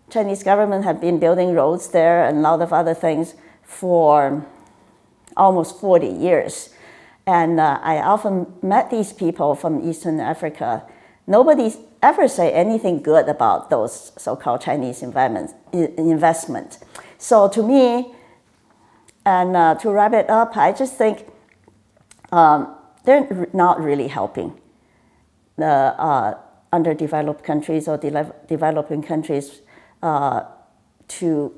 Chinese government had been building roads there and a lot of other things for almost 40 years. And I often met these people from Eastern Africa. Nobody ever say anything good about those so-called Chinese investment. So to me, and to wrap it up, I just think they're not really helping the underdeveloped countries or developing countries to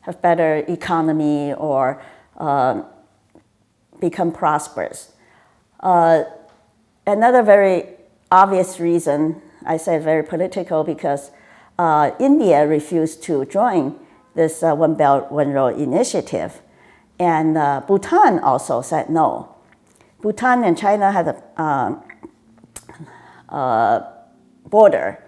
have better economy or become prosperous. Another very obvious reason, I say very political, because India refused to join this One Belt, One Road initiative. And Bhutan also said no. Bhutan and China had a border.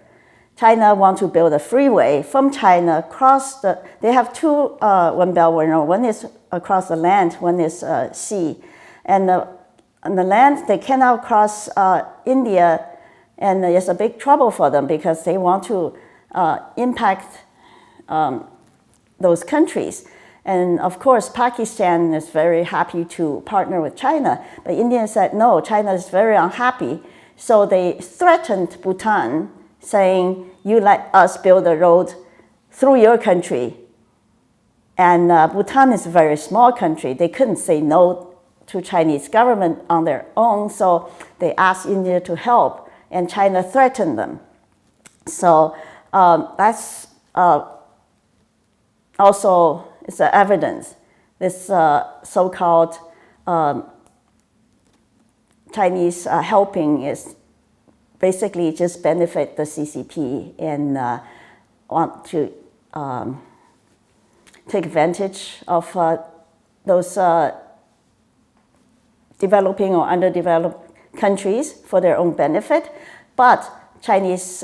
China wants to build a freeway from China across they have two One Belt, One Road. One is across the land, one is sea. And on the land, they cannot cross India, and it's a big trouble for them because they want to impact those countries. And of course, Pakistan is very happy to partner with China, but India said no, China is very unhappy. So they threatened Bhutan, saying, you let us build a road through your country. And Bhutan is a very small country. They couldn't say no to Chinese government on their own, so they asked India to help, and China threatened them. So that's also is evidence. This so-called Chinese helping is basically just benefit the CCP and want to take advantage of those developing or underdeveloped countries for their own benefit. But Chinese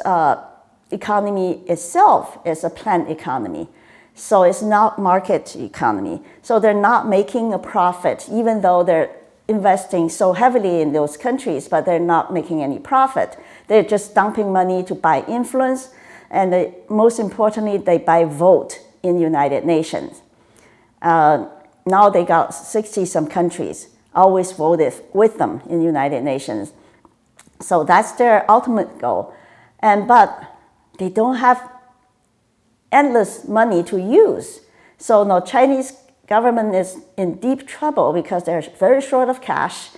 economy itself is a planned economy. So it's not market economy. So they're not making a profit, even though they're investing so heavily in those countries, but they're not making any profit. They're just dumping money to buy influence, and most importantly, they buy vote in United Nations. Now they got 60-some countries always voted with them in United Nations. So that's their ultimate goal. But they don't have endless money to use. So now Chinese government is in deep trouble because they're very short of cash.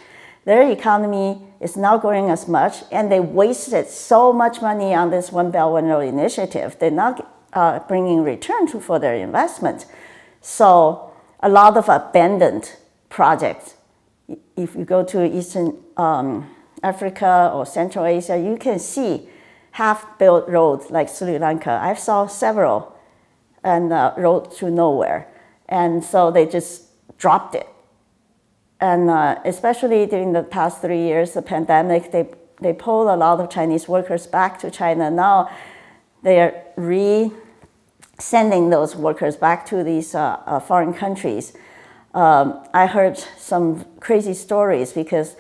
Their economy is not growing as much, and they wasted so much money on this One Belt, One Road initiative. They're not bringing return for their investment. So a lot of abandoned projects. If you go to Eastern Africa or Central Asia, you can see half-built roads like Sri Lanka. I saw several, and road to nowhere. And so they just dropped it. And especially during the past 3 years, the pandemic, they pulled a lot of Chinese workers back to China. Now they are re-sending those workers back to these foreign countries. I heard some crazy stories because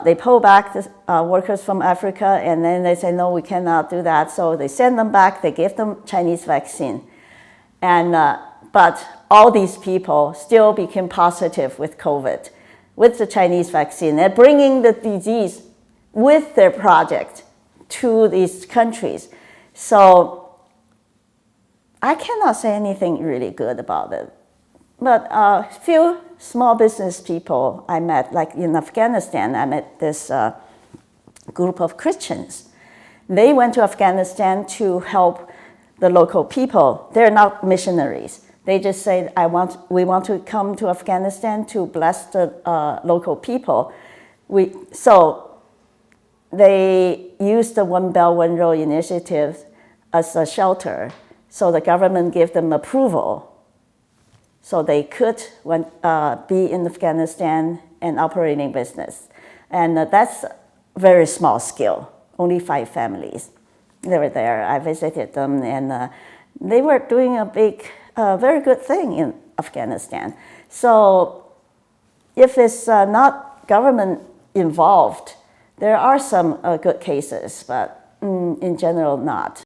they pull back the workers from Africa, and then they say, no, we cannot do that. So they send them back, they give them Chinese vaccine. And but all these people still became positive with COVID, with the Chinese vaccine. They're bringing the disease with their project to these countries. So I cannot say anything really good about it. But a few small business people I met, like in Afghanistan, I met this group of Christians. They went to Afghanistan to help the local people. They're not missionaries. They just say, we want to come to Afghanistan to bless the local people. So they used the One Belt, One Road initiative as a shelter. So the government gave them approval. So they could be in Afghanistan and operating business. And that's very small scale, only 5 families. They were there, I visited them, and they were doing a very good thing in Afghanistan. So if it's not government involved, there are some good cases, but in general not.